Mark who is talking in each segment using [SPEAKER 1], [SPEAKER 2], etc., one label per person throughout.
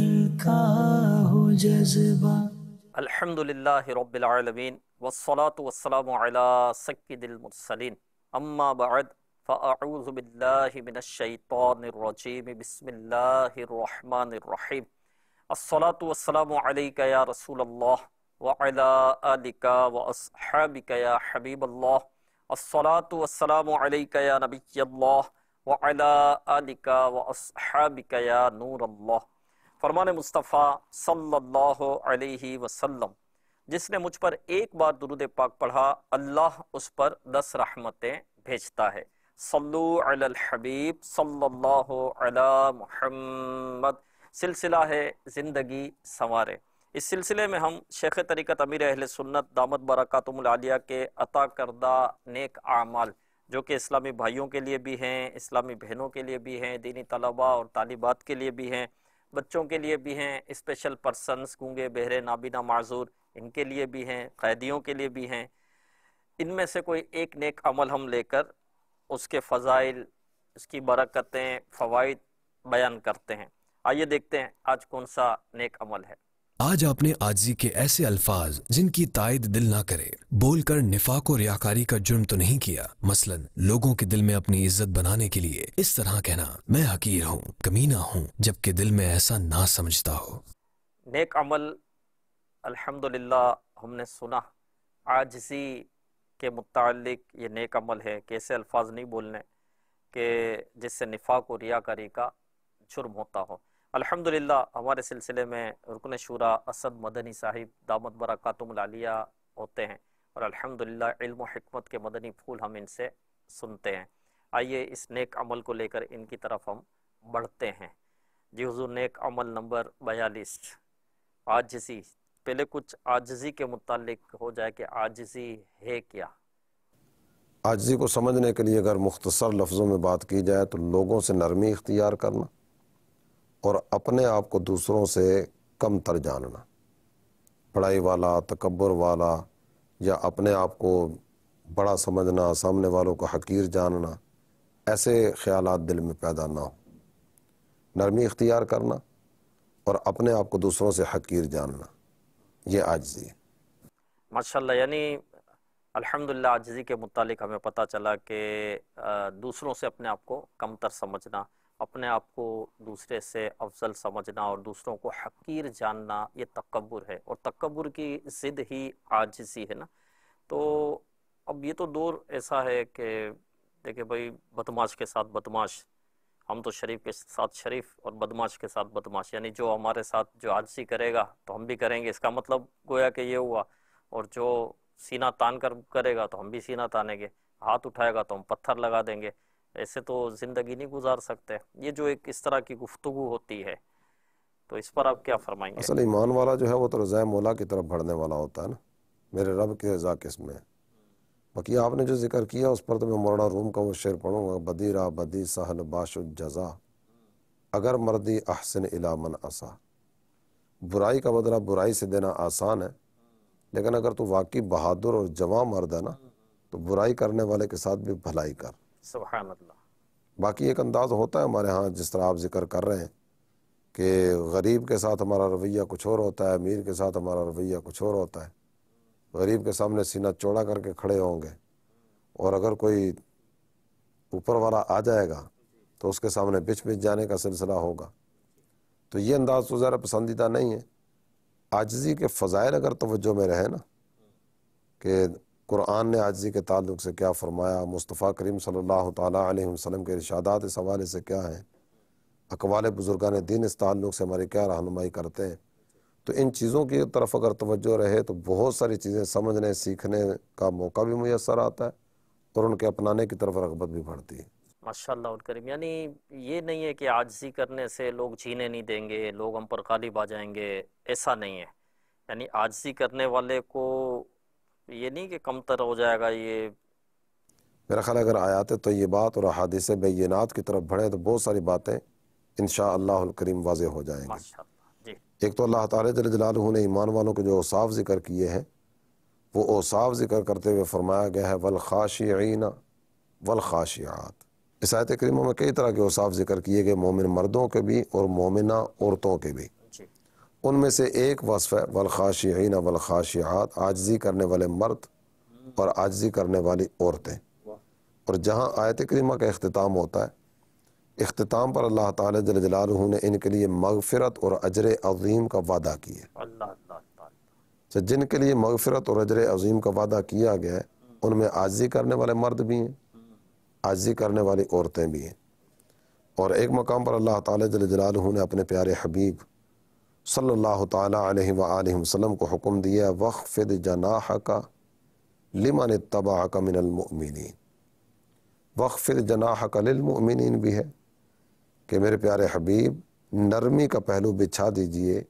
[SPEAKER 1] دل کا ہو جذبہ۔
[SPEAKER 2] الحمدللہ رب العالمین والصلاة والسلام علی سید المرسلین، اما بعد فاعوذ باللہ من الشیطان الرجیم، بسم اللہ الرحمن الرحیم۔ الصلاة والسلام علیک یا رسول اللہ وعلی آلک واصحابک یا حبیب اللہ۔ الصلاة والسلام علیک یا نبی اللہ وعلی آلک واصحابک یا نور اللہ۔ فرمان مصطفیٰ صلی اللہ علیہ وسلم، جس نے مجھ پر ایک بار درود پاک پڑھا اللہ اس پر 10 رحمتیں بھیجتا ہے۔ صلو علی الحبیب صلی اللہ علی محمد۔ سلسلہ ہے زندگی سنوارے۔ اس سلسلے میں ہم شیخ طریقت امیر اہل سنت دامت برکاتہم العالیہ کے عطا کردہ نیک اعمال، جو کہ اسلامی بھائیوں کے لیے بھی ہیں، اسلامی بہنوں کے لیے بھی ہیں، دینی طلباء اور طالبات کے لیے بھی ہیں، بچوں کے لیے بھی ہیں، اسپیشل پرسنز گونگے بہرے نابینا معذور ان کے لیے بھی ہیں، قیدیوں کے لیے بھی ہیں۔ ان میں سے کوئی ایک نیک عمل ہم لے کر اس کے فضائل، اس کی برکتیں، فوائد بیان کرتے ہیں۔ آئیے دیکھتے ہیں آج کون سا نیک عمل ہے۔
[SPEAKER 3] آج آپ نے عاجزی کے ایسے الفاظ جن کی تائید دل نہ کرے بول کر نفاق و ریاکاری کا جرم تو نہیں کیا؟ مثلا لوگوں کے دل میں اپنی عزت بنانے کے لیے اس طرح کہنا میں حقیر ہوں، کمینہ ہوں، جبکہ دل میں ایسا نہ سمجھتا ہو۔
[SPEAKER 2] نیک عمل الحمدللہ ہم نے سنا، عاجزی کے متعلق یہ نیک عمل ہے کہ ایسے الفاظ نہیں بولنے کہ جس سے نفاق و ریاکاری کا جرم ہوتا ہو۔ الحمدللہ ہمارے سلسلے میں رکن شورا اسد مدنی صاحب دامت برکاتہم العالیہ ہوتے ہیں، اور الحمدللہ علم و حکمت کے مدنی پھول ہم ان سے سنتے ہیں۔ آئیے اس نیک عمل کو لے کر ان کی طرف ہم بڑھتے ہیں۔ جی حضور، نیک عمل نمبر 42، عاجزی۔ پہلے کچھ عاجزی کے متعلق ہو جائے کہ عاجزی ہے کیا؟
[SPEAKER 4] عاجزی کو سمجھنے کے لیے اگر مختصر لفظوں میں بات کی جائے تو لوگوں سے نرمی اختیار کرنا اور اپنے آپ کو دوسروں سے کم تر جاننا، بڑائی والا، تکبر والا، یا اپنے آپ کو بڑا سمجھنا، سامنے والوں کو حقیر جاننا، ایسے خیالات دل میں پیدا نہ ہو۔ نرمی اختیار کرنا اور اپنے آپ کو دوسروں سے حقیر جاننا، یہ عاجزی ہے۔
[SPEAKER 2] ماشاءاللہ، یعنی الحمدللہ عاجزی کے متعلق ہمیں پتہ چلا کہ دوسروں سے اپنے آپ کو کم تر سمجھنا، اپنے آپ کو دوسرے سے افضل سمجھنا اور دوسروں کو حقیر جاننا، یہ تکبر ہے، اور تکبر کی ضد ہی عاجزی ہے نا۔ تو اب یہ تو دور ایسا ہے کہ دیکھیں بھائی، بدماش کے ساتھ بدماش، ہم تو شریف کے ساتھ شریف اور بدماش کے ساتھ بدماش، یعنی جو ہمارے ساتھ جو عاجزی کرے گا تو ہم بھی کریں گے، اس کا مطلب گویا کہ یہ ہوا، اور جو سینہ تان کر کرے گا تو ہم بھی سینہ تانیں گے، ہاتھ اٹھائے گا تو ہم پتھر لگا دیں گے۔ ایسے تو زندگی نہیں گزار سکتے۔ یہ جو ایک اس طرح کی گفتگو ہوتی ہے، تو اس پر آپ کیا فرمائیں گے؟
[SPEAKER 4] اصل ایمان والا جو ہے وہ تو رضا مولا کی طرف بڑھنے والا ہوتا ہے نا، میرے رب کی رضا کس میں ہے۔ باقی آپ نے جو ذکر کیا اس پر تو میں مولانا روم کا وہ شعر پڑھوں گا، بدی را بدی سہل باش الجزا، اگر مردی احسن الی من اسا۔ برائی کا بدلہ برائی سے دینا آسان ہے، لیکن اگر تو واقعی بہادر اور جواں مرد ہے نا تو برائی کرنے والے کے ساتھ بھی بھلائی کر۔
[SPEAKER 2] سبحان اللہ۔
[SPEAKER 4] باقی ایک انداز ہوتا ہے ہمارے ہاں، جس طرح آپ ذکر کر رہے ہیں کہ غریب کے ساتھ ہمارا رویہ کچھ اور ہوتا ہے، امیر کے ساتھ ہمارا رویہ کچھ اور ہوتا ہے۔ غریب کے سامنے سینہ چوڑا کر کے کھڑے ہوں گے، اور اگر کوئی اوپر والا آ جائے گا تو اس کے سامنے بچ جانے کا سلسلہ ہوگا۔ تو یہ انداز تو ذرا پسندیدہ نہیں ہے۔ عاجزی کے فضائل اگر توجہ میں رہے نا کہ قرآن نے عاجزی کے تعلق سے کیا فرمایا، مصطفیٰ کریم صلی اللہ تعالیٰ علیہ وسلم کے ارشادات اس حوالے سے کیا ہیں، اقوال بزرگان دین اس تعلق سے ہماری کیا رہنمائی کرتے ہیں، تو ان چیزوں کی طرف اگر توجہ رہے تو بہت ساری چیزیں سمجھنے سیکھنے کا موقع بھی میسر آتا ہے، اور ان کے اپنانے کی طرف رغبت بھی بڑھتی ہے۔
[SPEAKER 2] ماشاءاللہ الکریم، یعنی یہ نہیں ہے کہ عاجزی کرنے سے لوگ جینے نہیں دیں گے، لوگ ہم پر غالب آ جائیں گے، ایسا نہیں ہے۔ یعنی عاجزی کرنے والے کو یہ نہیں کہ کم تر ہو جائے گا۔ یہ
[SPEAKER 4] میرا خیال ہے اگر آیات طیبات اور احادیث بینات کی طرف بڑھیں تو بہت ساری باتیں انشاءاللہ الکریم واضح ہو جائیں گی۔
[SPEAKER 2] ماشاءاللہ جی۔
[SPEAKER 4] ایک تو اللہ تعالیٰ جل جلالہ نے ایمان والوں کے جو اوصاف ذکر کیے ہیں، وہ اوصاف ذکر کرتے ہوئے فرمایا گیا ہے والخاشعین والخاشعات۔ اس آیت کریمہ میں کئی طرح کے اوصاف ذکر کیے گئے، مومن مردوں کے بھی اور مومنہ عورتوں کے بھی۔ ان میں سے ایک وصف ہے والخاشعین والخاشعات، عاجزی کرنے والے مرد اور عاجزی کرنے والی عورتیں۔ اور جہاں آیت کریمہ کا اختتام ہوتا ہے، اختتام پر اللہ تعالیٰ جل جلالہ نے ان کے لیے مغفرت اور اجر عظیم کا وعدہ کیا ہے۔
[SPEAKER 2] اللہ اللہ اللہ۔
[SPEAKER 4] تو جن کے لیے مغفرت اور اجر عظیم کا وعدہ کیا گیا ہے، ان میں عاجزی کرنے والے مرد بھی ہیں، عاجزی کرنے والی عورتیں بھی ہیں۔ اور ایک مقام پر اللہ تعالیٰ جل جلالہ نے اپنے پیارے حبیب صلی اللہ تعالیٰ علیہ وآلہ وسلم کو حکم دیا وَخْفِضْ جَنَاحَكَ لِمَنِ اتَّبَعَكَ مِنَ الْمُؤْمِنِينَ۔ وَخْفِضْ جَنَاحَكَ لِلْمُؤْمِنِينَ بھی ہے کہ میرے پیارے حبیب نرمی کا پہلو بچھا دیجئے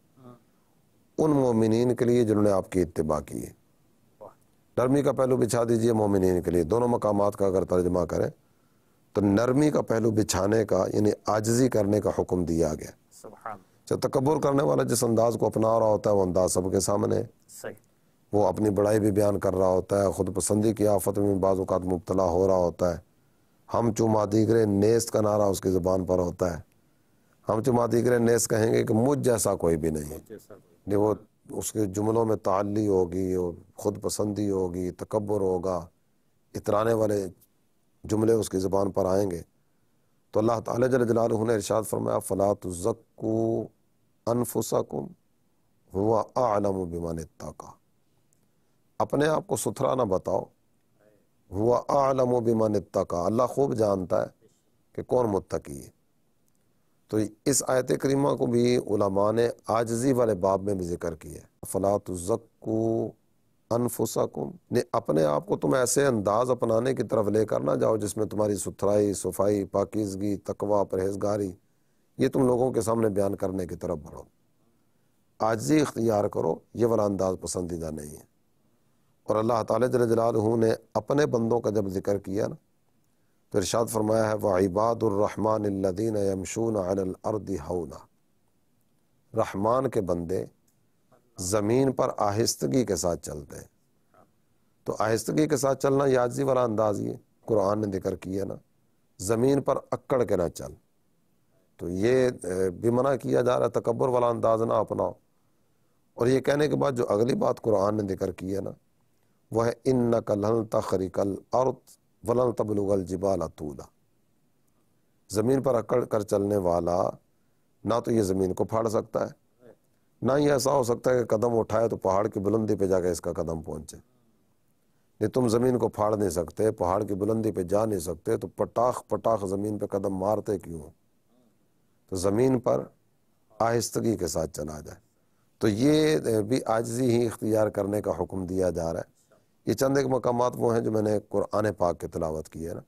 [SPEAKER 4] ان مومنین کے لیے جنہوں نے آپ کی اتباع کی ہے۔ نرمی کا پہلو بچھا دیجئے مومنین کے لیے، دونوں مقامات کا اگر ترجمہ کریں تو نرمی کا پہلو بچھانے کا یعنی عاجزی کرنے کا حکم دیا گیا۔
[SPEAKER 2] سبحان
[SPEAKER 4] جب تکبر کرنے والا جس انداز کو اپنا رہا ہوتا ہے وہ انداز سب کے سامنے ہے،
[SPEAKER 2] صحیح۔
[SPEAKER 4] وہ اپنی بڑائی بھی بیان کر رہا ہوتا ہے، خود پسندی کی آفت میں بعض اوقات مبتلا ہو رہا ہوتا ہے۔ ہم چما دیگرے نیست کا نعرہ اس کی زبان پر ہوتا ہے، ہم چما دیگرے نیست کہیں گے کہ مجھ جیسا کوئی بھی نہیں ہے، وہ اس کے جملوں میں تعلی ہوگی اور خود پسندی ہوگی، تکبر ہوگا، اترانے والے جملے اس کی زبان پر آئیں گے۔ تو اللہ تعالیٰ جل جلالہ نے ارشاد فرمایا فَلَا تُزَكُّوا أَنفُسَكُمْ هُوَ أَعْلَمُ بِمَنِ اتَّقَى، اپنے آپ کو ستھرا نہ بتاؤ، هُوَ أَعْلَمُ بِمَنِ اتَّقَى، اللہ خوب جانتا ہے کہ کون متقی ہے۔ تو اس آیت کریمہ کو بھی علماء نے عاجزی والے باب میں بھی ذکر کیا ہے، فَلَا تُزَكُّوا أَنفُسَكُمْ، نے اپنے آپ کو تم ایسے انداز اپنانے کی طرف لے کر نہ جاؤ جس میں تمہاری ستھرائی، صفائی، پاکیزگی، تقوی، پرہیزگاری یہ تم لوگوں کے سامنے بیان کرنے کی طرف بڑھو۔ عاجزی اختیار کرو، یہ والا انداز پسندیدہ نہیں ہے۔ اور اللہ تعالیٰ جل جلالہ نے اپنے بندوں کا جب ذکر کیا نا تو ارشاد فرمایا ہے وَعِبَادُ الرَّحْمَنِ الَّذِينَ يَمْشُونَ عَلَى الْأَرْضِ هَوْنًا، رحمان کے بندے زمین پر آہستگی کے ساتھ چلتے ہیں۔ تو آہستگی کے ساتھ چلنا یہ عاجزی والا انداز یہ قرآن نے ذکر کیا نا، زمین پر اکڑ کے نہ چل، تو یہ بھی منع کیا جا رہا ہے تکبر والا انداز نہ اپناؤ۔ اور یہ کہنے کے بعد جو اگلی بات قرآن نے ذکر کی ہے نا وہ ہے اِنَّكَ لَن تَخْرِقَ الْأَرْضَ وَلَن تَبْلُغَ الْجِبَالَ طُولًا، زمین پر اکڑ کر چلنے والا نہ تو یہ زمین کو پھاڑ سکتا ہے، نہ ہی ایسا ہو سکتا ہے کہ قدم اٹھائے تو پہاڑ کی بلندی پہ جا کے اس کا قدم پہنچے۔ نہیں، تم زمین کو پھاڑ نہیں سکتے، پہاڑ کی بلندی پہ جا نہیں سکتے، تو پٹاخ پٹاخ زمین پہ قدم مارتے کیوں؟ تو زمین پر آہستگی کے ساتھ چلا جائے۔ تو یہ بھی عاجزی ہی اختیار کرنے کا حکم دیا جا رہا ہے۔ یہ چند ایک مقامات وہ ہیں جو میں نے قرآن پاک کی تلاوت کی ہے نا۔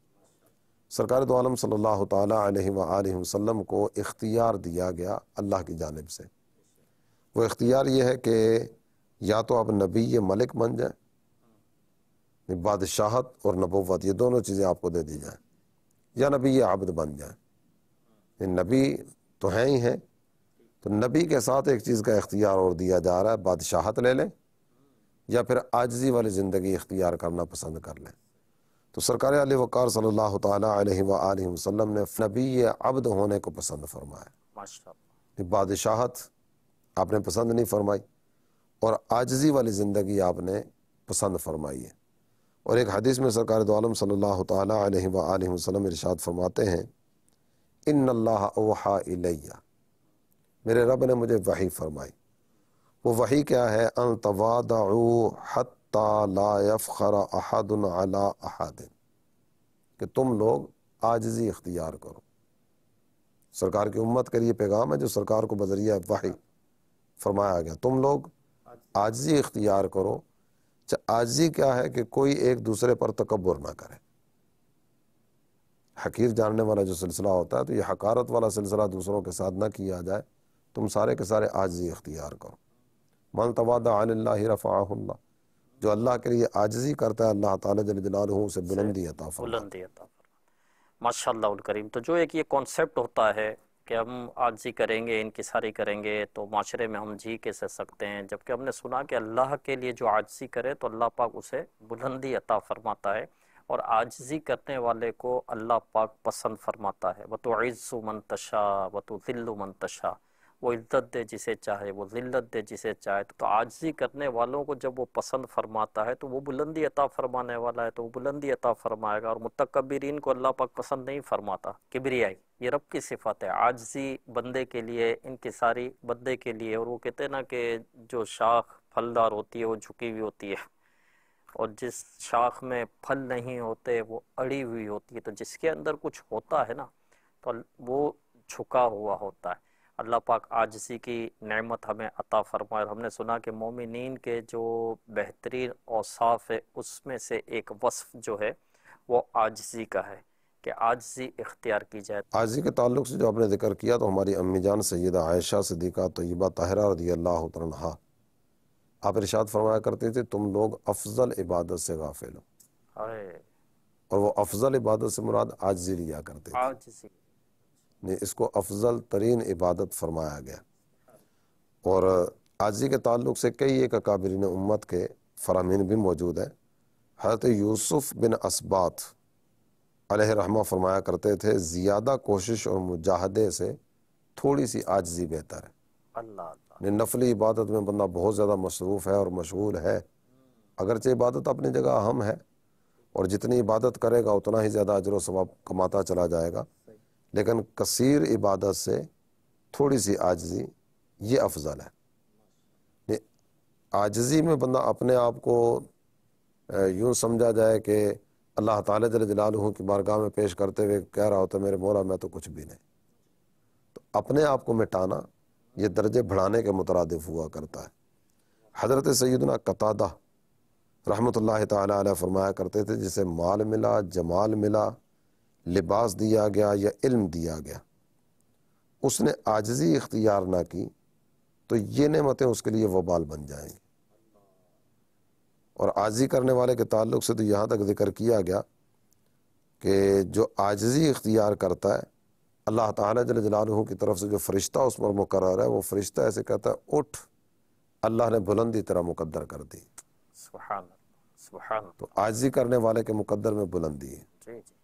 [SPEAKER 4] سرکار دو عالم صلی اللہ تعالیٰ علیہ وآلہ وسلم کو اختیار دیا گیا اللہ کی جانب سے۔ وہ اختیار یہ ہے کہ یا تو آپ نبی ملک بن جائیں، بادشاہت اور نبوت یہ دونوں چیزیں آپ کو دے دی جائیں، یا نبی عبد بن جائیں۔ نبی تو ہیں ہی ہیں، تو نبی کے ساتھ ایک چیز کا اختیار اور دیا جا رہا ہے، بادشاہت لے لیں یا پھر عاجزی والی زندگی اختیار کرنا پسند کر لیں۔ تو سرکار علی وقار صلی اللہ تعالیٰ علیہ وآلہ وسلم نے نبی عبد ہونے کو پسند فرمایا،
[SPEAKER 2] ماشاءاللہ۔
[SPEAKER 4] بادشاہت آپ نے پسند نہیں فرمائی، اور عاجزی والی زندگی آپ نے پسند فرمائی ہے۔ اور ایک حدیث میں سرکار دو عالم صلی اللہ تعالیٰ علیہ وآلہ وسلم ارشاد فرماتے ہیں ان اللہ اوحا الیہ، میرے رب نے مجھے وحی فرمائی۔ وہ وحی کیا ہے؟ ان تواضعوا حتی لا یفخر احد علی احد، کہ تم لوگ عاجزی اختیار کرو۔ سرکار کی امت کے لیے پیغام ہے جو سرکار کو بذریعہ وحی فرمایا گیا، تم لوگ عاجزی اختیار کرو۔ عاجزی کیا ہے؟ کہ کوئی ایک دوسرے پر تکبر نہ کرے۔ حقیر جاننے والا جو سلسلہ ہوتا ہے تو یہ حقارت والا سلسلہ دوسروں کے ساتھ نہ کیا جائے، تم سارے کے سارے عاجزی اختیار کرو۔ من تواضع للہ رفعہ اللہ، جو اللہ کے لیے عاجزی کرتا ہے اللہ تعالیٰ جل جلالہ اسے بلندی عطا فرماتا ہے۔
[SPEAKER 2] بلندی عطا فرماتا۔ ماشاءاللہ الکریم۔ تو جو ایک یہ کانسیپٹ ہوتا ہے کہ ہم عاجزی کریں گے، انکساری کریں گے تو معاشرے میں ہم جی کے سہ سکتے ہیں، جبکہ ہم نے سنا کہ اللہ کے لیے جو عاجزی کرے تو اللہ پاک اسے بلندی عطا فرماتا ہے، اور عاجزی کرنے والے کو اللہ پاک پسند فرماتا ہے۔ وَتُعِزُّ مَن تَشَاءُ وَتُذِلُّ مَن تَشَاءُ، وہ عزت دے جسے چاہے، وہ ذلت دے جسے چاہے. تو عاجزی کرنے والوں کو جب وہ پسند فرماتا ہے تو وہ بلندی عطا فرمانے والا ہے، تو وہ بلندی عطا فرمائے گا. اور متکبرین کو اللہ پاک پسند نہیں فرماتا. کبریائی یہ رب کی صفت ہے. عاجزی بندے کے لیے، انکساری بندے کے لیے. اور وہ کہتے ہیں نا کہ جو شاخ پھلدار ہوتی ہے وہ جھکی ہوئی ہوتی ہے، اور جس شاخ میں پھل نہیں ہوتے وہ اڑی ہوئی ہوتی ہے. تو جس کے اندر کچھ ہوتا ہے نا تو وہ جھکا ہوا ہوتا ہے. اللہ پاک عاجزی کی نعمت ہمیں عطا فرمائے. ہم نے سنا کہ مومنین کے جو بہترین اوصاف ہے اس میں سے ایک وصف جو ہے وہ عاجزی کا ہے، کہ عاجزی اختیار کی جائے.
[SPEAKER 4] عاجزی کے تعلق سے جو آپ نے ذکر کیا تو ہماری امی جان سیدہ عائشہ صدیقہ طیبہ طاہرہ رضی اللہ تعالیٰ عنہا آپ ارشاد فرمایا کرتے تھے تم لوگ افضل عبادت سے غافل ہو،
[SPEAKER 2] ہائے
[SPEAKER 4] اور وہ افضل عبادت سے مراد عاجزی لیا کرتے تھے.
[SPEAKER 2] عاجزی.
[SPEAKER 4] اس کو افضل ترین عبادت فرمایا گیا. اور عاجزی کے تعلق سے کئی ایک اکابرین امت کے فرامین بھی موجود ہیں. حضرت یوسف بن اسباط علیہ رحمہ فرمایا کرتے تھے زیادہ کوشش اور مجاہدے سے تھوڑی سی عاجزی بہتر ہے.
[SPEAKER 2] اللہ اللہ.
[SPEAKER 4] نفلی عبادت میں بندہ بہت زیادہ مصروف ہے اور مشغول ہے، اگرچہ عبادت اپنی جگہ اہم ہے اور جتنی عبادت کرے گا اتنا ہی زیادہ اجر و ثواب کماتا چلا جائے گا، لیکن کثیر عبادت سے تھوڑی سی عاجزی یہ افضل ہے. عاجزی میں بندہ اپنے آپ کو یوں سمجھا جائے کہ اللہ تعالیٰ جل جلالہ کی بارگاہ میں پیش کرتے ہوئے کہہ رہا ہوتا ہے میرے مولا میں تو کچھ بھی نہیں. تو اپنے آپ کو مٹانا یہ درجے بڑھانے کے مترادف ہوا کرتا ہے. حضرت سیدنا قتادہ رحمۃ اللہ تعالیٰ علیہ فرمایا کرتے تھے جسے مال ملا، جمال ملا، لباس دیا گیا یا علم دیا گیا، اس نے عاجزی اختیار نہ کی تو یہ نعمتیں اس کے لیے وبال بن جائیں گی. اور عاجزی کرنے والے کے تعلق سے تو یہاں تک ذکر کیا گیا کہ جو عاجزی اختیار کرتا ہے اللہ تعالیٰ جل جلالہ کی طرف سے جو فرشتہ اس پر مقرر ہے وہ فرشتہ ایسے کہتا ہے اٹھ، اللہ نے بلندی تیرا مقدر کر دی.
[SPEAKER 2] سبحان اللہ سبحان اللہ.
[SPEAKER 4] تو عاجزی کرنے والے کے مقدر میں بلندی ہے.
[SPEAKER 2] جی جی.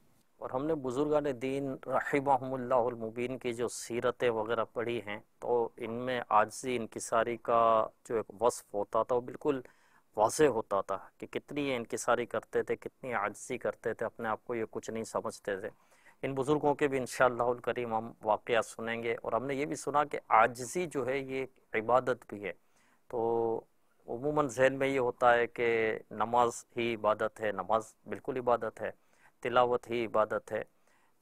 [SPEAKER 2] اور ہم نے بزرگان دین رحمہم اللہ المبین کی جو سیرتیں وغیرہ پڑھی ہیں تو ان میں عاجزی انکساری کا جو ایک وصف ہوتا تھا وہ بالکل واضح ہوتا تھا کہ کتنی انکساری کرتے تھے، کتنی عاجزی کرتے تھے، اپنے آپ کو یہ کچھ نہیں سمجھتے تھے. ان بزرگوں کے بھی انشاءاللہ الکریم ہم واقعات سنیں گے. اور ہم نے یہ بھی سنا کہ عاجزی جو ہے یہ ایک عبادت بھی ہے. تو عموماً ذہن میں یہ ہوتا ہے کہ نماز ہی عبادت ہے، نماز بالکل عبادت ہے، تلاوت ہی عبادت ہے.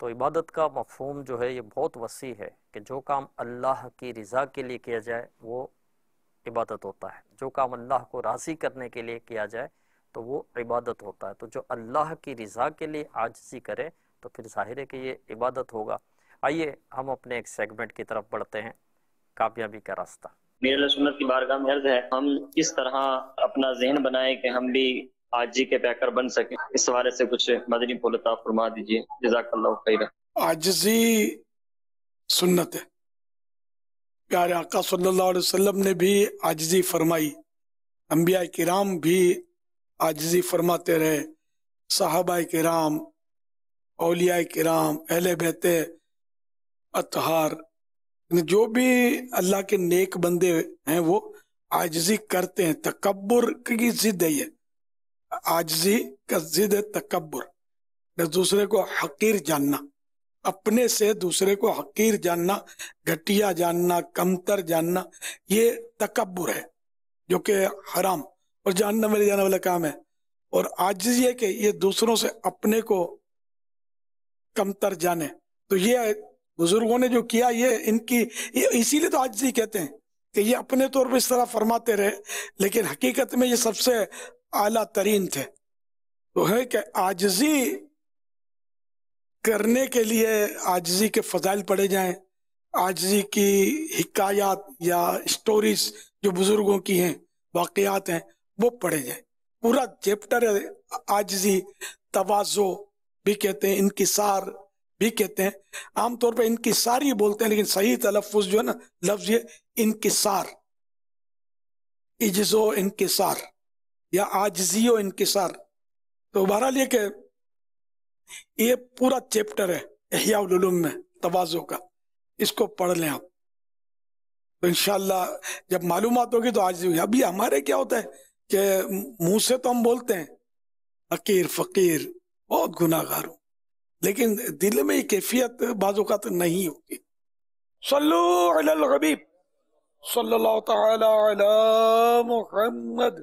[SPEAKER 2] تو عبادت کا مفہوم جو ہے یہ بہت وسیع ہے کہ جو کام اللہ کی رضا کے لیے کیا جائے وہ عبادت ہوتا ہے، جو کام اللہ کو راضی کرنے کے لیے کیا جائے تو وہ عبادت ہوتا ہے. تو جو اللہ کی رضا کے لیے عاجزی کرے تو پھر ظاہر ہے کہ یہ عبادت ہوگا. آئیے ہم اپنے ایک سیگمنٹ کی طرف بڑھتے ہیں، کامیابی کا راستہ.
[SPEAKER 5] میر علیہ سنت کی بارگاہ میں عرض ہے ہم کس طرح اپنا ذہن بنائیں کہ ہم بھی عاجزی کے پیکر بن سکیں. اس حوالے سے کچھ مدنی پھول عطا فرما دیجیے. جزاک اللہ خیر.
[SPEAKER 6] عاجزی سنت ہے. پیارے آقا صلی اللہ علیہ وسلم نے بھی عاجزی فرمائی، انبیاء کرام بھی عاجزی فرماتے رہے، صحابہ کرام، اولیاء کرام، اہل بیت اطہار، جو بھی اللہ کے نیک بندے ہیں وہ عاجزی کرتے ہیں. تکبر کی ضد ہے یہ، عاجزی کا ضد ہے تکبر، دوسرے کو حقیر جاننا، اپنے سے دوسرے کو حقیر جاننا، گھٹیا جاننا، کمتر جاننا، یہ تکبر ہے جو کہ حرام اور جہنم میں لے جانے والا کام ہے. اور عاجزی ہے کہ یہ دوسروں سے اپنے کو کمتر جانے. تو یہ بزرگوں نے جو کیا یہ اسی لیے تو عاجزی کہتے ہیں کہ یہ اپنے طور پہ اس طرح فرماتے رہے لیکن حقیقت میں یہ سب سے اعلیٰ ترین تھے. تو ہے کہ عاجزی کرنے کے لیے عاجزی کے فضائل پڑھے جائیں، عاجزی کی حکایات یا سٹوریز جو بزرگوں کی ہیں، واقعات ہیں، وہ پڑھے جائیں. پورا چیپٹر ہے عاجزی. تواضع بھی کہتے ہیں، انکسار بھی کہتے ہیں. عام طور پہ انکسار ہی بولتے ہیں لیکن صحیح تلفظ جو ہے نا لفظ یہ انکسار، عجز و انکسار یا عاجزی و انکسار. تو بہرحال یہ کہ یہ پورا چیپٹر ہے احیاء العلوم میں تواضع کا، اس کو پڑھ لیں آپ. تو انشاءاللہ جب معلومات ہوگی تو آج ابھی ہمارے کیا ہوتا ہے کہ منہ سے تو ہم بولتے ہیں فقیر فقیر بہت گناہ گار ہوں، لیکن دل میں یہ کیفیت بعض اوقات نہیں ہوتی. صلو علی الحبیب صلی اللہ تعالی علی محمد.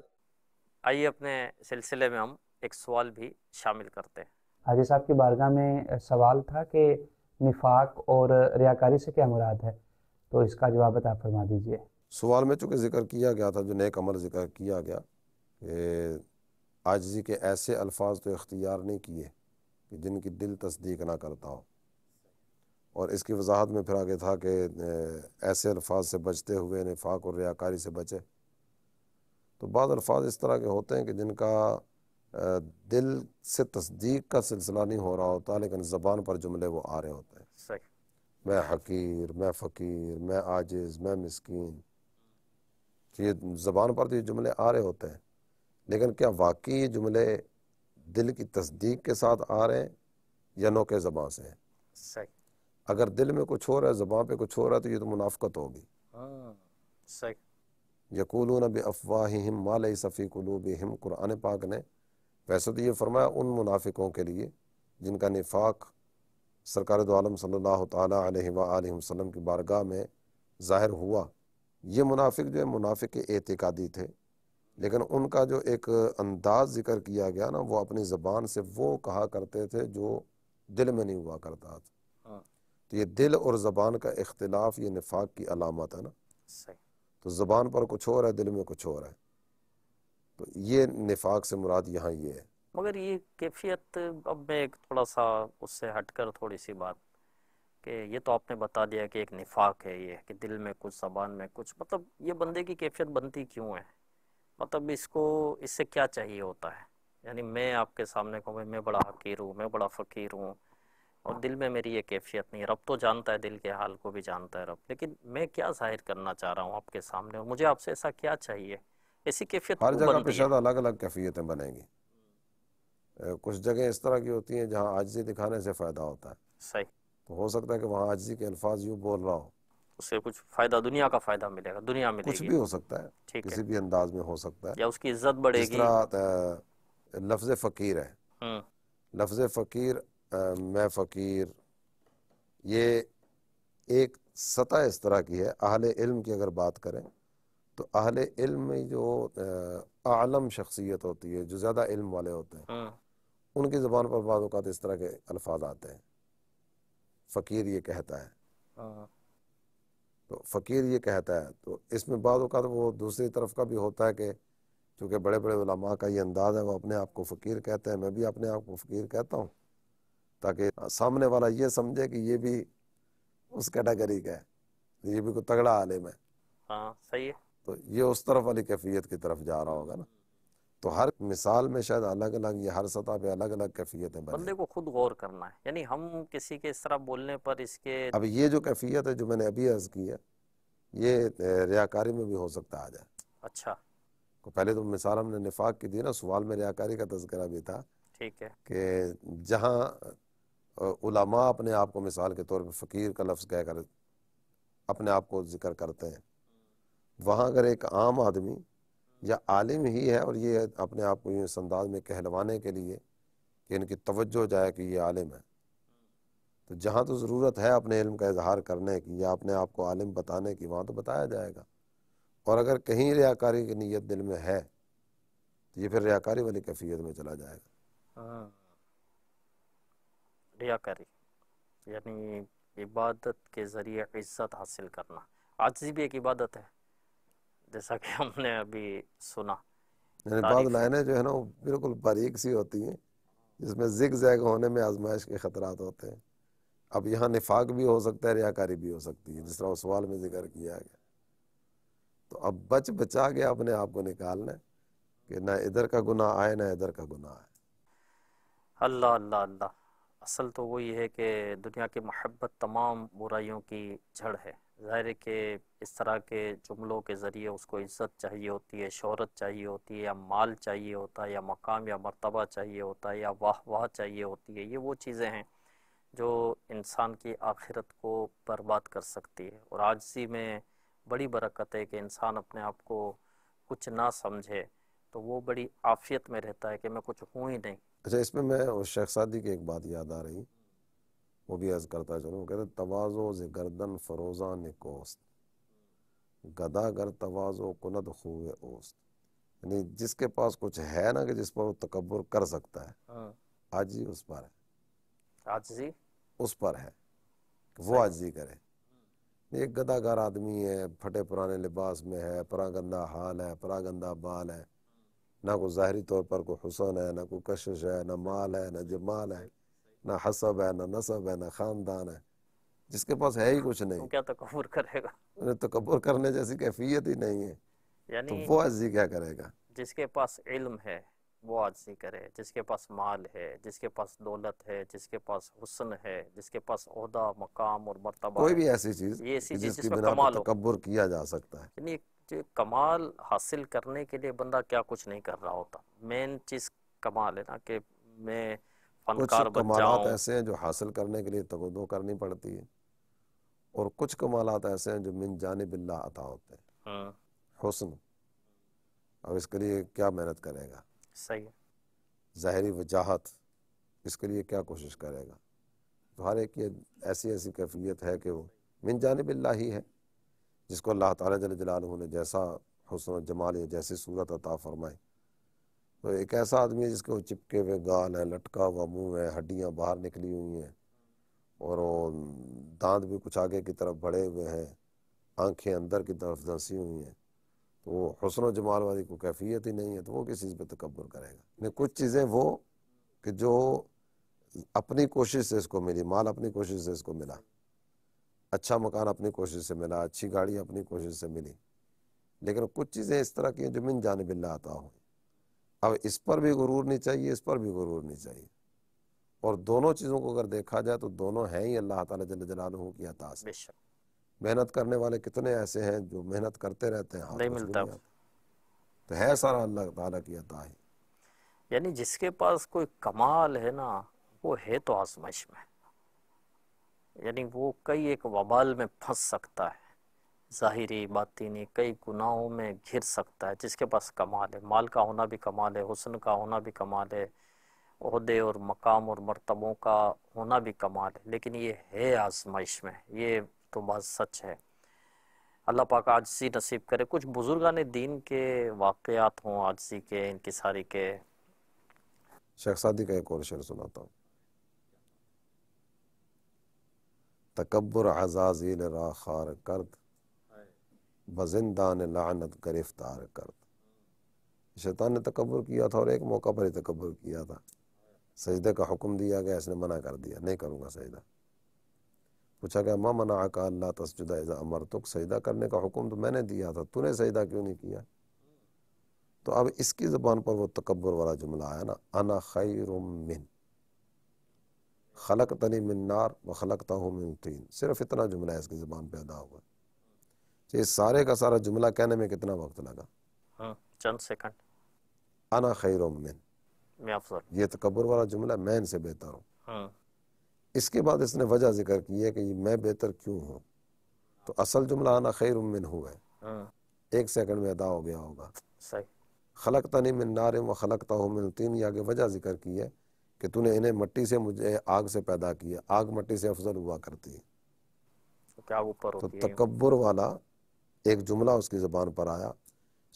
[SPEAKER 2] آئیے اپنے سلسلے میں ہم ایک سوال بھی شامل کرتے ہیں.
[SPEAKER 7] حاجی صاحب کی بارگاہ میں سوال تھا کہ نفاق اور ریاکاری سے کیا مراد ہے، تو اس کا جواب عطا فرما دیجیے.
[SPEAKER 4] سوال میں چونکہ ذکر کیا گیا تھا، جو نیک عمل ذکر کیا گیا کہ عاجزی کے ایسے الفاظ تو اختیار نہیں کیے کہ جن کی دل تصدیق نہ کرتا ہو، اور اس کی وضاحت میں پھر آگے تھا کہ ایسے الفاظ سے بچتے ہوئے نفاق اور ریاکاری سے بچے. تو بعض الفاظ اس طرح کے ہوتے ہیں کہ جن کا دل سے تصدیق کا سلسلہ نہیں ہو رہا ہوتا، لیکن زبان پر جملے وہ آ رہے ہوتے ہیں.
[SPEAKER 2] صحیح.
[SPEAKER 4] میں حقیر، میں فقیر، میں عاجز، میں مسکین، یہ زبان پر تو یہ جملے آ رہے ہوتے ہیں، لیکن کیا واقعی یہ جملے دل کی تصدیق کے ساتھ آ رہے ہیں یا نوکے زبان سے ہیں؟
[SPEAKER 2] صحیح.
[SPEAKER 4] اگر دل میں کچھ ہو رہا ہے، زبان پہ کچھ ہو رہا ہے، تو یہ تو منافقت ہوگی.
[SPEAKER 2] صحیح.
[SPEAKER 4] یقولون بافواہہم ما لیس فی قلوبہم، قرآن پاک نے ویسے تو یہ فرمایا ان منافقوں کے لیے جن کا نفاق سرکار دو عالم صلی اللہ تعالیٰ علیہ وآلہ وسلم کی بارگاہ میں ظاہر ہوا. یہ منافق جو ہے منافق اعتقادی تھے، لیکن ان کا جو ایک انداز ذکر کیا گیا نا، وہ اپنی زبان سے وہ کہا کرتے تھے جو دل میں نہیں ہوا کرتا تھا. تو یہ دل اور زبان کا اختلاف یہ نفاق کی علامت ہے نا.
[SPEAKER 2] صحیح.
[SPEAKER 4] تو زبان پر کچھ اور ہے، دل میں کچھ اور ہے، تو یہ نفاق سے مراد یہاں یہ ہے.
[SPEAKER 2] مگر یہ کیفیت، اب میں ایک تھوڑا سا اس سے ہٹ کر تھوڑی سی بات کہ یہ تو آپ نے بتا دیا کہ ایک نفاق ہے، یہ کہ دل میں کچھ زبان میں کچھ، مطلب یہ بندے کی کیفیت بنتی کیوں ہے؟ مطلب اس سے کیا چاہیے ہوتا ہے؟ یعنی میں آپ کے سامنے کہوں میں بڑا حقیر ہوں، میں بڑا فقیر ہوں، اور دل میں میری یہ کیفیت نہیں ہے. رب تو جانتا ہے، دل کے حال کو بھی جانتا ہے رب، لیکن میں کیا ظاہر کرنا چاہ رہا ہوں آپ کے سامنے، اور مجھے آپ سے ایسا کیا چاہیے؟ ایسی کیفیت
[SPEAKER 4] ہر
[SPEAKER 2] کیوں
[SPEAKER 4] جگہ پہ
[SPEAKER 2] بنتی ہے؟
[SPEAKER 4] شاید الگ الگ کیفیتیں بنیں گی. کچھ جگہیں اس طرح کی ہوتی ہیں جہاں عاجزی دکھانے سے فائدہ ہوتا ہے،
[SPEAKER 2] صحیح.
[SPEAKER 4] تو ہو سکتا ہے کہ وہاں عاجزی کے الفاظ یوں بول رہا ہو.
[SPEAKER 2] اس سے کچھ فائدہ، دنیا کا فائدہ ملے گا، دنیا ملے
[SPEAKER 4] کچھ
[SPEAKER 2] گی،
[SPEAKER 4] بھی ہو سکتا ہے،
[SPEAKER 2] ٹھیک ہے،
[SPEAKER 4] کسی بھی انداز میں ہو سکتا ہے.
[SPEAKER 2] یا اس کی عزت بڑھے
[SPEAKER 4] جس
[SPEAKER 2] گی.
[SPEAKER 4] طرح لفظ فقیر ہے،
[SPEAKER 2] ہوں.
[SPEAKER 4] لفظ فقیر، میں فقیر، یہ ایک سطح اس طرح کی ہے. اہل علم کی اگر بات کریں تو اہل علم میں جو اعلم شخصیت ہوتی ہے، جو زیادہ علم والے ہوتے ہیں،
[SPEAKER 2] ہوں.
[SPEAKER 4] ان کی زبان پر بعض اوقات اس طرح کے الفاظ آتے ہیں. فقیر یہ کہتا ہے،
[SPEAKER 2] ہاں.
[SPEAKER 4] تو فقیر یہ کہتا ہے، تو اس میں بعض اوقات وہ دوسری طرف کا بھی ہوتا ہے کہ چونکہ بڑے بڑے علماء کا یہ انداز ہے، وہ اپنے آپ کو فقیر کہتے ہیں، میں بھی اپنے آپ کو فقیر کہتا ہوں، تاکہ سامنے والا یہ سمجھے کہ یہ بھی اس کیٹیگری کا ہے، یہ بھی کوئی تگڑا عالم ہے.
[SPEAKER 2] ہاں صحیح ہے.
[SPEAKER 4] تو یہ اس طرف والی کیفیت کی طرف جا رہا ہوگا نا. تو ہر مثال میں شاید الگ الگ، یہ ہر سطح پہ الگ الگ کیفیتیں بنیں.
[SPEAKER 2] بندے کو خود غور کرنا ہے، یعنی ہم کسی کے اس طرح بولنے پر اس کے
[SPEAKER 4] اب یہ جو کیفیت ہے جو میں نے ابھی عرض کی ہے، یہ ریاکاری میں بھی ہو سکتا آ جائے.
[SPEAKER 2] اچھا
[SPEAKER 4] پہلے تو مثال ہم نے نفاق کی دی نا، سوال میں ریاکاری کا تذکرہ بھی تھا
[SPEAKER 2] ٹھیک ہے.
[SPEAKER 4] کہ جہاں علماء اپنے آپ کو مثال کے طور پہ فقیر کا لفظ کہہ کر اپنے آپ کو ذکر کرتے ہیں، وہاں اگر ایک عام آدمی یا عالم ہی ہے اور یہ اپنے آپ کو اس انداز میں کہلوانے کے لیے کہ ان کی توجہ جائے کہ یہ عالم ہے، تو جہاں تو ضرورت ہے اپنے علم کا اظہار کرنے کی یا اپنے آپ کو عالم بتانے کی، وہاں تو بتایا جائے گا. اور اگر کہیں ریاکاری کی نیت دل میں ہے تو یہ پھر ریاکاری والی کیفیت میں چلا جائے گا.
[SPEAKER 2] ریاکاری یعنی عبادت کے ذریعے عزت حاصل کرنا. عاجزی بھی ایک عبادت ہے، جیسا کہ ہم نے ابھی سنا.
[SPEAKER 4] یعنی بعض لائنیں جو ہے نا وہ بالکل باریک سی ہوتی ہیں، جس میں زگ زیگ ہونے میں آزمائش کے خطرات ہوتے ہیں. اب یہاں نفاق بھی ہو سکتا ہے، ریاکاری بھی ہو سکتی ہے، جس طرح سوال میں ذکر کیا گیا. تو اب بچا کے اپنے آپ کو نکالنا ہے کہ نہ ادھر کا گناہ آئے نہ ادھر کا گناہ آئے.
[SPEAKER 2] اللہ اللہ اللہ. اصل تو وہی ہے کہ دنیا کی محبت تمام برائیوں کی جڑ ہے. ظاہر ہے کہ اس طرح کے جملوں کے ذریعے اس کو عزت چاہیے ہوتی ہے، شہرت چاہیے ہوتی ہے، یا مال چاہیے ہوتا ہے، یا مقام یا مرتبہ چاہیے ہوتا ہے، یا واہ واہ چاہیے ہوتی ہے. یہ وہ چیزیں ہیں جو انسان کی آخرت کو برباد کر سکتی ہے. اور عاجزی میں بڑی برکت ہے کہ انسان اپنے آپ کو کچھ نہ سمجھے تو وہ بڑی عافیت میں رہتا ہے کہ میں کچھ ہوں ہی نہیں۔
[SPEAKER 4] اچھا، اس میں اس شیخ سعدی کی ایک بات یاد آ رہی، وہ بھی عرض کرتا چلوں، وہ کہتے تواضع ز گردن فروزاں نکوست، گدا گر تواضع کند خوب اوست، یعنی جس کے پاس کچھ ہے نا کہ جس پر وہ تکبر کر سکتا ہے، عاجزی اس پر ہے،
[SPEAKER 2] عاجزی
[SPEAKER 4] اس پر ہے کہ وہ عاجزی کرے۔ ایک گدا گر آدمی ہے، پھٹے پرانے لباس میں ہے، پراگندہ حال ہے، پراگندہ بال ہے، نہ کوئی ظاہری طور پر کوئی حسن ہے، نہ کوئی کشش ہے، نہ مال ہے، نہ جمال ہے، نہ حسب ہے، نہ نسب ہے، نہ خاندان ہے، جس کے پاس ہے ہی کچھ
[SPEAKER 2] تو
[SPEAKER 4] نہیں،
[SPEAKER 2] کیا تکبر کرے گا؟
[SPEAKER 4] انہیں تکبر کرنے جیسی کیفیت ہی نہیں ہے، تو
[SPEAKER 2] یعنی
[SPEAKER 4] وہ عاجزی کیا کرے گا؟
[SPEAKER 2] جس کے پاس علم ہے وہ عاجزی کرے، جس کے پاس مال ہے، جس کے پاس دولت ہے، جس کے پاس حسن ہے، جس کے پاس عہدہ، مقام اور مرتبہ
[SPEAKER 4] کوئی
[SPEAKER 2] ہے،
[SPEAKER 4] بھی ایسی چیز
[SPEAKER 2] یہ ایسی
[SPEAKER 4] کہ
[SPEAKER 2] چیز
[SPEAKER 4] جس
[SPEAKER 2] جس
[SPEAKER 4] کی
[SPEAKER 2] پہ
[SPEAKER 4] بنا
[SPEAKER 2] کمال
[SPEAKER 4] پہ
[SPEAKER 2] ہو،
[SPEAKER 4] تکبر کیا جا سکتا ہے۔
[SPEAKER 2] یعنی جو کمال حاصل کرنے کے لیے بندہ کیا کچھ نہیں کر رہا ہوتا، مین چیز کمال ہے نا کہ میں
[SPEAKER 4] کچھ
[SPEAKER 2] فنکار بن
[SPEAKER 4] کمالات
[SPEAKER 2] جاؤں۔
[SPEAKER 4] ایسے ہیں جو حاصل کرنے کے لیے تگودو کرنی پڑتی ہے، اور کچھ کمالات ایسے ہیں جو من جانب اللہ عطا ہوتے ہیں، حسن، اور اس کے لیے کیا محنت کرے گا،
[SPEAKER 2] صحیح ہے۔
[SPEAKER 4] ظاہری وجاہت، اس کے لیے کیا کوشش کرے گا، تو ہر ایک کی ایسی ایسی کیفیت ہے کہ وہ من جانب اللہ ہی ہے، جس کو اللہ تعالیٰ جل جلالہ نے جیسا حسن و جمال یا جیسی صورت عطا فرمائے۔ تو ایک ایسا آدمی ہے جس کے وہ چپکے ہوئے گال ہیں، لٹکا ہوا منہ ہے، ہڈیاں باہر نکلی ہوئی ہیں، اور وہ دانت بھی کچھ آگے کی طرف بڑھے ہوئے ہیں، آنکھیں اندر کی طرف دھنسی ہوئی ہیں، تو وہ حسن و جمال والی کوئی کیفیت ہی نہیں ہے، تو وہ کس چیز پہ تکبر کرے گا؟ یعنی کچھ چیزیں وہ کہ جو اپنی کوشش سے اس کو ملی، مال اپنی کوشش سے اس کو ملا، اچھا مکان اپنی کوشش سے ملا، اچھی گاڑی اپنی کوشش سے ملی، لیکن کچھ چیزیں اس طرح کی ہیں جو من جانب اللہ عطا ہوئیں۔ اب اس پر بھی غرور نہیں چاہیے، اس پر بھی غرور نہیں چاہیے، اور دونوں چیزوں کو اگر دیکھا جائے تو دونوں ہیں ہی اللہ تعالیٰ جل جلالہ کی عطا سے۔
[SPEAKER 2] بے شک
[SPEAKER 4] محنت کرنے والے کتنے ایسے ہیں جو محنت کرتے رہتے ہیں، ہاتھ
[SPEAKER 2] نہیں
[SPEAKER 4] کچھ بھی
[SPEAKER 2] ملتا،
[SPEAKER 4] نہیں آتا، تو ہے سارا اللہ تعالیٰ کی عطا ہی۔
[SPEAKER 2] یعنی جس کے پاس کوئی کمال ہے نا وہ ہے تو آزمائش میں، یعنی وہ کئی ایک وبال میں پھنس سکتا ہے، ظاہری باطینی کئی گناہوں میں گھر سکتا ہے، جس کے پاس کمال ہے، مال کا ہونا بھی کمال ہے، حسن کا ہونا بھی کمال ہے، عہدے اور مقام اور مرتبوں کا ہونا بھی کمال ہے، لیکن یہ ہے آزمائش میں، یہ تو بات سچ ہے۔ اللہ پاک عاجزی نصیب کرے۔ کچھ بزرگان دین کے واقعات ہوں عاجزی کے، انکساری کے۔
[SPEAKER 4] شیخ سعدی کا ایک اور شعر سناتا ہوں، تکبر عزازیل را خار کرد، بزندان لعنت گرفتار کرد۔ شیطان نے تکبر کیا تھا، اور ایک موقع پر ہی تکبر کیا تھا، سجدے کا حکم دیا گیا، اس نے منع کر دیا، نہیں کروں گا سجدہ۔ پوچھا گیا ما منعک اللہ تسجد اذا امرتک، سجدہ کرنے کا حکم تو میں نے دیا تھا، تو نے سجدہ کیوں نہیں کیا؟ تو اب اس کی زبان پر وہ تکبر والا جملہ آیا نا، انا خیر من خلقتنی من نار وخلقتہ من طین، صرف اتنا جملہ ہے اس کی زبان پہ ادا ہوا۔ یہ سارے کا سارا جملہ کہنے میں کتنا وقت لگا؟
[SPEAKER 2] چند سیکنڈ۔
[SPEAKER 4] انا خیر من،
[SPEAKER 2] میں افضل۔
[SPEAKER 4] یہ تکبر والا جملہ، میں ان سے بہتر ہوں۔ اس کے بعد اس نے وجہ ذکر کی ہے کہ یہ میں بہتر کیوں ہوں، تو اصل جملہ انا خیر من ہوا ہے، ایک سیکنڈ میں ادا ہو گیا ہوگا۔
[SPEAKER 2] صحیح۔
[SPEAKER 4] خلقتنی من نار وخلقتہ من طین، یہ آگے وجہ ذکر کی ہے کہ تو نے انہیں مٹی سے، مجھے آگ سے پیدا کیا، آگ مٹی سے افضل ہوا کرتی ہے،
[SPEAKER 2] کیا اوپر
[SPEAKER 4] تو
[SPEAKER 2] ہوتی ہے۔
[SPEAKER 4] تکبر والا ایک جملہ اس کی زبان پر آیا۔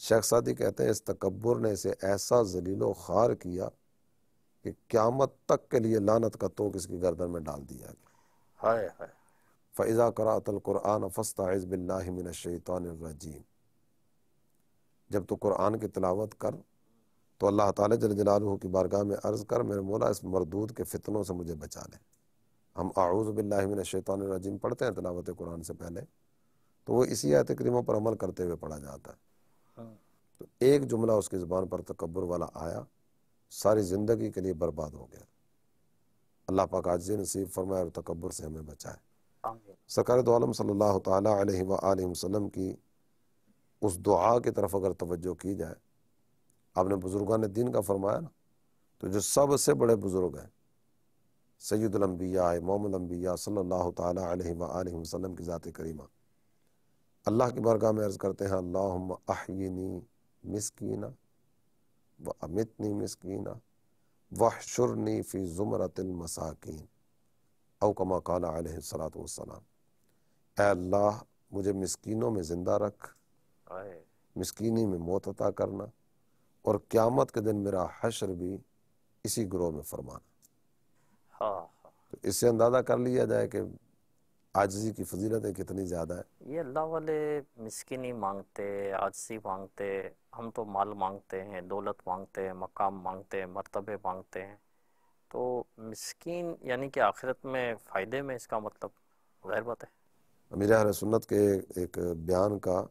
[SPEAKER 4] شیخ سعدی کہتے ہیں اس تکبر نے اسے ایسا ذلیل و خوار کیا کہ قیامت تک کے لیے لعنت کا توق اس کی گردن میں ڈال دیا گیا۔
[SPEAKER 2] ہائے ہائے۔
[SPEAKER 4] فَإِذَا قَرَأْتَ الْقُرْآنَ فَاسْتَعِذْ بِاللَّهِ مِنَ الشَّيْطَانِ الرَّجِيمِ، جب تو قرآن کی تلاوت کر تو اللہ تعالیٰ جل جلالہ کی بارگاہ میں عرض کر میرے مولا اس مردود کے فتنوں سے مجھے بچا لے۔ ہم اعوذ باللہ من الشیطان الرجیم پڑھتے ہیں تلاوت قرآن سے پہلے، تو وہ اسی آیت کریمہ پر عمل کرتے ہوئے پڑھا جاتا ہے۔ تو ایک جملہ اس کی زبان پر تکبر والا آیا، ساری زندگی کے لیے برباد ہو گیا۔ اللہ پاک عاجزی نصیب فرمائے اور تکبر سے ہمیں بچائے۔ سرکار دو عالم صلی اللہ تعالیٰ علیہ وآلہ وسلم کی اس دعا کی طرف اگر توجہ کی جائے، آپ نے بزرگان دین کا فرمایا نا، تو جو سب سے بڑے بزرگ ہیں، سید الانبیاء امام الانبیاء صلی اللہ تعالیٰ علیہ وآلہ وسلم کی ذات کریمہ، اللہ کی بارگاہ میں عرض کرتے ہیں اللہم احیینی مسکینہ و امتنی مسکینہ واحشرنی فی زمرۃ المساکین او کما قال علیہ الصلاۃ والسلام، اے اللہ مجھے مسکینوں میں زندہ رکھ، مسکینی میں موت عطا کرنا، اور قیامت کے دن میرا حشر بھی اسی گروہ میں فرمانا۔
[SPEAKER 2] ہاں
[SPEAKER 4] تو اس سے اندازہ کر لیا جائے کہ عاجزی کی فضیلتیں کتنی زیادہ ہیں۔
[SPEAKER 2] یہ اللہ والے مسکینی مانگتے، عاجزی مانگتے، ہم تو مال مانگتے ہیں، دولت مانگتے ہیں، مقام مانگتے ہیں، مرتبے مانگتے ہیں، تو مسکین یعنی کہ آخرت میں فائدے میں، اس کا مطلب غیر بات ہے۔
[SPEAKER 4] امیر اہل سنت کے ایک بیان کا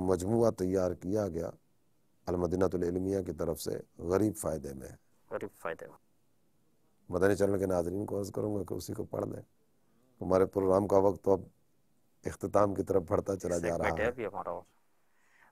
[SPEAKER 4] مجموعہ تیار کیا گیا المدینۃ العلمیہ کی طرف سے، غریب فائدے میں ہے۔
[SPEAKER 2] غریب فائدے میں۔
[SPEAKER 4] مدنی چینل کے ناظرین کو عرض کروں گا کہ اسی کو پڑھ لیں۔ ہمارے پروگرام کا وقت تو اب اختتام کی طرف بڑھتا چلا جا
[SPEAKER 2] سیگمنٹ
[SPEAKER 4] رہا
[SPEAKER 2] ہے
[SPEAKER 4] ہے۔
[SPEAKER 2] ابھی ہمارا، اور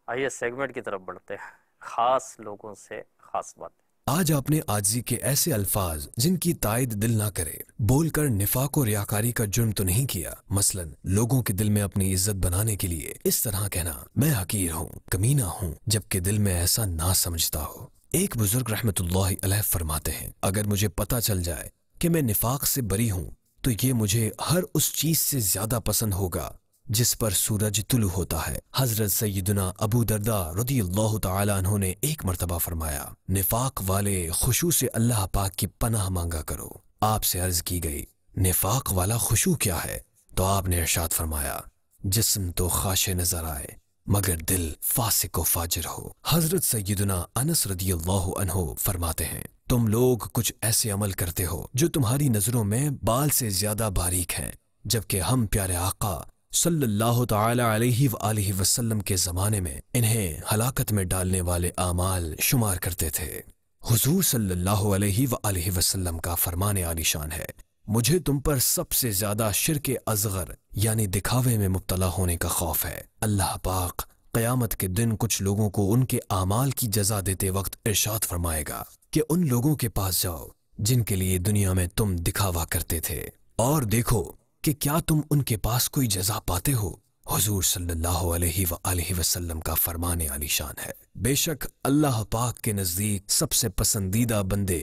[SPEAKER 2] آئیے سیگمنٹ کی طرف بڑھتے ہیں، خاص لوگوں سے خاص باتیں۔
[SPEAKER 3] آج آپ نے عاجزی کے ایسے الفاظ جن کی تائید دل نہ کرے بول کر نفاق و ریاکاری کا جرم تو نہیں کیا، مثلا لوگوں کے دل میں اپنی عزت بنانے کے لیے اس طرح کہنا میں حقیر ہوں، کمینہ ہوں، جبکہ دل میں ایسا نہ سمجھتا ہو۔ ایک بزرگ رحمت اللہ علیہ فرماتے ہیں، اگر مجھے پتہ چل جائے کہ میں نفاق سے بری ہوں تو یہ مجھے ہر اس چیز سے زیادہ پسند ہوگا جس پر سورج طلوع ہوتا ہے۔ حضرت سیدنا ابو درداء رضی اللہ تعالی عنہ نے ایک مرتبہ فرمایا، نفاق والے خشوع سے اللہ پاک کی پناہ مانگا کرو۔ آپ سے عرض کی گئی نفاق والا خشوع کیا ہے؟ تو آپ نے ارشاد فرمایا، جسم تو خاشع نظر آئے مگر دل فاسق و فاجر ہو۔ حضرت سیدنا انس رضی اللہ عنہ فرماتے ہیں، تم لوگ کچھ ایسے عمل کرتے ہو جو تمہاری نظروں میں بال سے زیادہ باریک ہیں، جبکہ ہم پیارے آقا صلی اللہ تعالی علیہ وآلہ وسلم کے زمانے میں انہیں ہلاکت میں ڈالنے والے اعمال شمار کرتے تھے۔ حضور صلی اللہ علیہ وآلہ وسلم کا فرمان عالی شان ہے، مجھے تم پر سب سے زیادہ شرک اصغر یعنی دکھاوے میں مبتلا ہونے کا خوف ہے۔ اللہ پاک قیامت کے دن کچھ لوگوں کو ان کے اعمال کی جزا دیتے وقت ارشاد فرمائے گا کہ ان لوگوں کے پاس جاؤ جن کے لیے دنیا میں تم دکھاوا کرتے تھے، اور دیکھو کہ کیا تم ان کے پاس کوئی جزا پاتے ہو۔ حضور صلی اللہ علیہ وآلہ وسلم کا فرمان عالی شان ہے، بے شک اللہ پاک کے نزدیک سب سے پسندیدہ بندے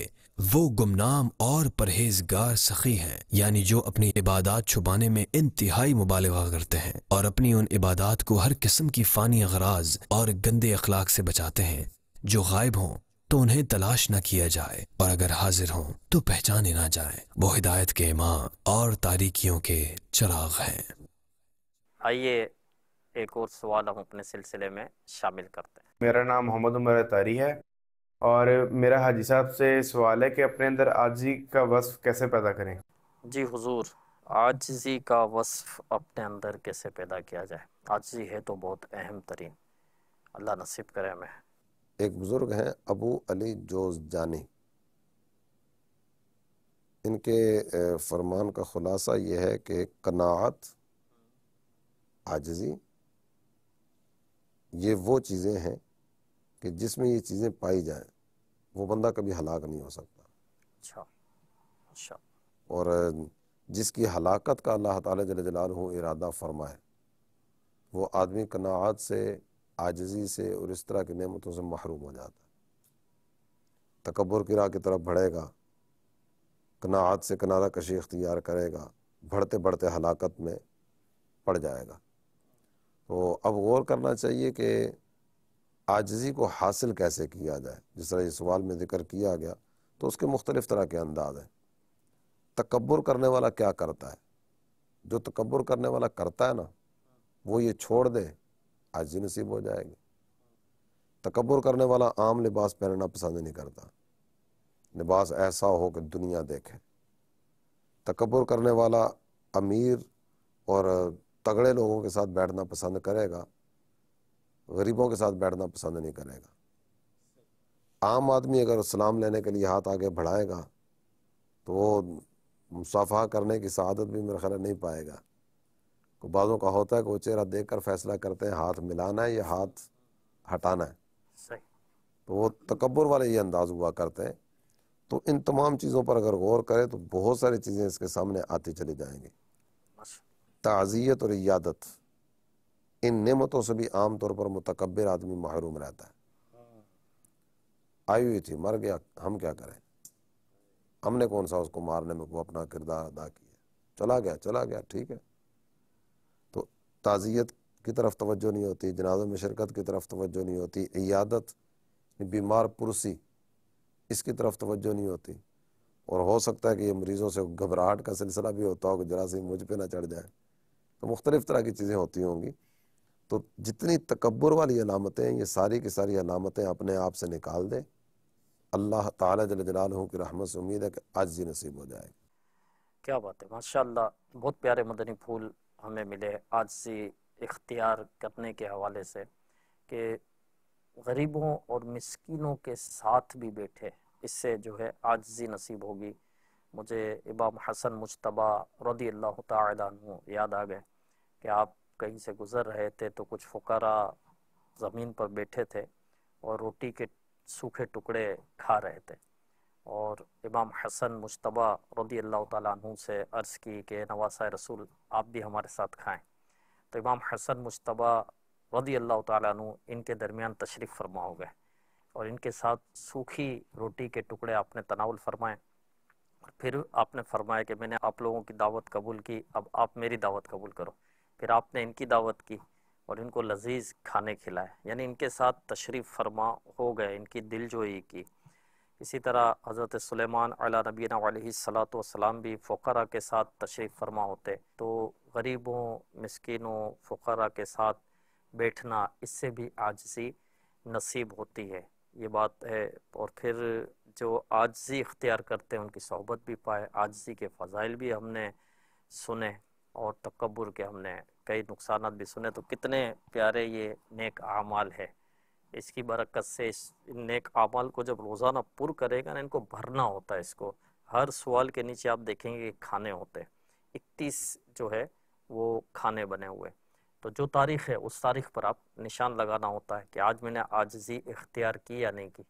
[SPEAKER 3] وہ گمنام اور پرہیزگار سخی ہیں، یعنی جو اپنی عبادات چھپانے میں انتہائی مبالغہ کرتے ہیں اور اپنی ان عبادات کو ہر قسم کی فانی اغراض اور گندے اخلاق سے بچاتے ہیں۔ جو غائب ہوں تو انہیں تلاش نہ کیا جائے، اور اگر حاضر ہوں تو پہچانے نہ جائیں۔ وہ ہدایت کے امام اور تاریکیوں کے چراغ ہیں۔
[SPEAKER 2] آئیے ایک اور سوال ہم اپنے سلسلے میں شامل کرتے ہیں۔
[SPEAKER 8] میرا نام محمد عمر اتاری ہے، اور میرا حاجی صاحب سے سوال ہے کہ اپنے اندر عاجزی کا وصف کیسے پیدا کریں؟
[SPEAKER 2] جی حضور، عاجزی کا وصف اپنے اندر کیسے پیدا کیا جائے؟ عاجزی ہے تو بہت اہم ترین، اللہ نصیب کرے ہمیں۔
[SPEAKER 4] ایک بزرگ ہیں ابو علی جوزجانی، ان کے فرمان کا خلاصہ یہ ہے کہ قناعت، عاجزی، یہ وہ چیزیں ہیں کہ جس میں یہ چیزیں پائی جائیں وہ بندہ کبھی ہلاک نہیں ہو سکتا،
[SPEAKER 2] اچھا اچھا،
[SPEAKER 4] اور جس کی ہلاکت کا اللہ تعالی جل جلالہ ارادہ فرمائے وہ آدمی قناعت سے، عاجزی سے اور اس طرح کی نعمتوں سے محروم ہو جاتا ہے۔ تکبر کی راہ کی طرف بڑھے گا، قناعت سے کنارہ کشی اختیار کرے گا، بڑھتے بڑھتے ہلاکت میں پڑ جائے گا۔ تو اب غور کرنا چاہیے کہ عاجزی کو حاصل کیسے کیا جائے۔ جس طرح یہ سوال میں ذکر کیا گیا تو اس کے مختلف طرح کے انداز ہیں۔ تکبر کرنے والا کیا کرتا ہے؟ جو تکبر کرنے والا کرتا ہے نا، وہ یہ چھوڑ دے، عاجزی نصیب ہو جائے گی۔ تکبر کرنے والا عام لباس پہننا پسند نہیں کرتا، لباس ایسا ہو کہ دنیا دیکھے۔ تکبر کرنے والا امیر اور تگڑے لوگوں کے ساتھ بیٹھنا پسند کرے گا، غریبوں کے ساتھ بیٹھنا پسند نہیں کرے گا۔ عام آدمی اگر سلام لینے کے لیے ہاتھ آگے بڑھائے گا تو وہ مصافحہ کرنے کی سعادت بھی میرا خیال ہے نہیں پائے گا۔ بعضوں کا ہوتا ہے کہ وہ چہرہ دیکھ کر فیصلہ کرتے ہیں ہاتھ ملانا ہے یا ہاتھ ہٹانا ہے،
[SPEAKER 2] صحیح۔
[SPEAKER 4] تو وہ تکبر والے یہ انداز ہوا کرتے ہیں۔ تو ان تمام چیزوں پر اگر غور کرے تو بہت ساری چیزیں اس کے سامنے آتی چلی جائیں گی۔ تعزیت اور عیادت، ان نعمتوں سے بھی عام طور پر متکبر آدمی محروم رہتا ہے۔ آئی ہوئی تھی، مر گیا، ہم کیا کریں، ہم نے کون سا اس کو مارنے میں کو اپنا کردار ادا کیا، چلا گیا ٹھیک ہے۔ تو تعزیت کی طرف توجہ نہیں ہوتی، جنازوں میں شرکت کی طرف توجہ نہیں ہوتی، عیادت، بیمار پرسی، اس کی طرف توجہ نہیں ہوتی، اور ہو سکتا ہے کہ یہ مریضوں سے گھبراہٹ کا سلسلہ بھی ہوتا ہو کہ جراثیم مجھ پہ نہ چڑھ جائے، تو مختلف طرح کی چیزیں ہوتی ہوں گی۔ تو جتنی تکبر والی علامتیں ہیں، یہ ساری کی ساری علامتیں اپنے آپ سے نکال دیں، اللہ تعالیٰ جل جلالہ کی رحمت سے امید ہے کہ عاجزی نصیب ہو جائے گی۔
[SPEAKER 2] کیا بات ہے، ماشاءاللہ، بہت پیارے مدنی پھول ہمیں ملے عاجزی اختیار کرنے کے حوالے سے، کہ غریبوں اور مسکینوں کے ساتھ بھی بیٹھے، اس سے جو ہے عاجزی نصیب ہوگی۔ مجھے امام حسن مجتبیٰ رضی اللہ تعالیٰ عنہ یاد آ گئے کہ آپ کہیں سے گزر رہے تھے تو کچھ فقراء زمین پر بیٹھے تھے اور روٹی کے سوکھے ٹکڑے کھا رہے تھے، اور امام حسن مجتبیٰ رضی اللہ تعالیٰ عنہ سے عرض کی کہ نواسہ رسول آپ بھی ہمارے ساتھ کھائیں۔ تو امام حسن مجتبیٰ رضی اللہ تعالیٰ عنہ ان کے درمیان تشریف فرما ہو گئے، اور ان کے ساتھ سوکھی روٹی کے ٹکڑے آپ نے تناول فرمائے، اور پھر آپ نے فرمایا کہ میں نے آپ لوگوں کی دعوت قبول کی، اب آپ میری دعوت قبول کرو۔ پھر آپ نے ان کی دعوت کی اور ان کو لذیذ کھانے کھلائے، یعنی ان کے ساتھ تشریف فرما ہو گئے، ان کی دل جوئی کی۔ اسی طرح حضرت سلیمان علیہ نبینا علیہ الصلاۃ والسلام بھی فقراء کے ساتھ تشریف فرما ہوتے، تو غریبوں، مسکینوں، فقراء کے ساتھ بیٹھنا، اس سے بھی عاجزی نصیب ہوتی ہے، یہ بات ہے۔ اور پھر جو عاجزی اختیار کرتے ہیں ان کی صحبت بھی پائے۔ عاجزی کے فضائل بھی ہم نے سنے، اور تکبر کے ہم نے کئی نقصانات بھی سنے، تو کتنے پیارے یہ نیک اعمال ہے۔ اس کی برکت سے اس نیک اعمال کو جب روزانہ پر کرے گا نا، ان کو بھرنا ہوتا ہے، اس کو ہر سوال کے نیچے آپ دیکھیں گے کہ کھانے ہوتے ہیں، 31 جو ہے وہ کھانے بنے ہوئے، تو جو تاریخ ہے اس تاریخ پر آپ نشان لگانا ہوتا ہے کہ آج میں نے عاجزی اختیار کی یا نہیں کی۔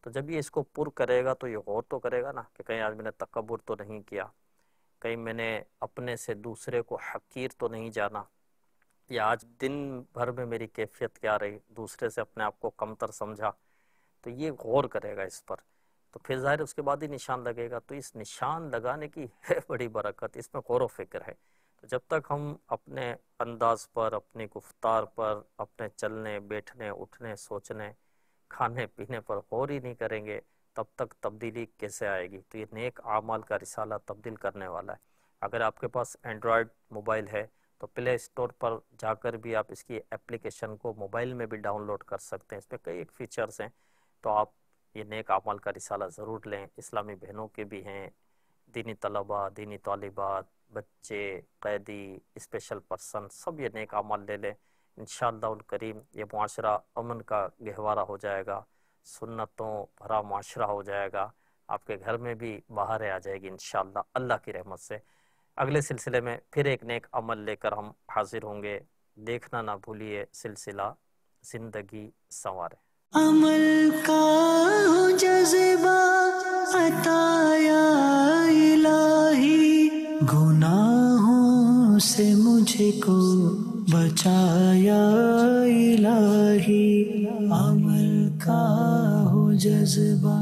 [SPEAKER 2] تو جب یہ اس کو پر کرے گا تو یہ غور تو کرے گا نا کہ کہیں آج میں نے تکبر تو نہیں کیا، کہیں میں نے اپنے سے دوسرے کو حقیر تو نہیں جانا، یا آج دن بھر میں میری کیفیت کیا رہی، دوسرے سے اپنے آپ کو کمتر سمجھا، تو یہ غور کرے گا اس پر، تو پھر ظاہر اس کے بعد ہی نشان لگے گا۔ تو اس نشان لگانے کی ہے بڑی برکت، اس میں غور و فکر ہے۔ تو جب تک ہم اپنے انداز پر، اپنی گفتار پر، اپنے چلنے بیٹھنے اٹھنے سوچنے کھانے پینے پر غور ہی نہیں کریں گے، تب تک تبدیلی کیسے آئے گی؟ تو یہ نیک اعمال کا رسالہ تبدیل کرنے والا ہے۔ اگر آپ کے پاس اینڈرائڈ موبائل ہے تو پلے اسٹور پر جا کر بھی آپ اس کی اپلیکیشن کو موبائل میں بھی ڈاؤن لوڈ کر سکتے ہیں، اس میں کئی ایک فیچرز ہیں، تو آپ یہ نیک اعمال کا رسالہ ضرور لیں۔ اسلامی بہنوں کے بھی ہیں، دینی طلباء، دینی طالبات، بچے، قیدی، اسپیشل پرسن، سب یہ نیک اعمال لے لیں، انشاءاللہ الکریم یہ معاشرہ امن کا گہوارہ ہو جائے گا، سنتوں بھرا معاشرہ ہو جائے گا، آپ کے گھر میں بھی بہاریں آ جائے گی انشاءاللہ اللہ کی رحمت سے۔ اگلے سلسلے میں پھر ایک نیک عمل لے کر ہم حاضر ہوں گے، دیکھنا نہ بھولیے سلسلہ زندگی سنوارے۔
[SPEAKER 1] عمل کا ہو جذبہ عطا یا الہی، گناہوں سے مجھ کو بچایا الہی، عمل کا ہو جذبہ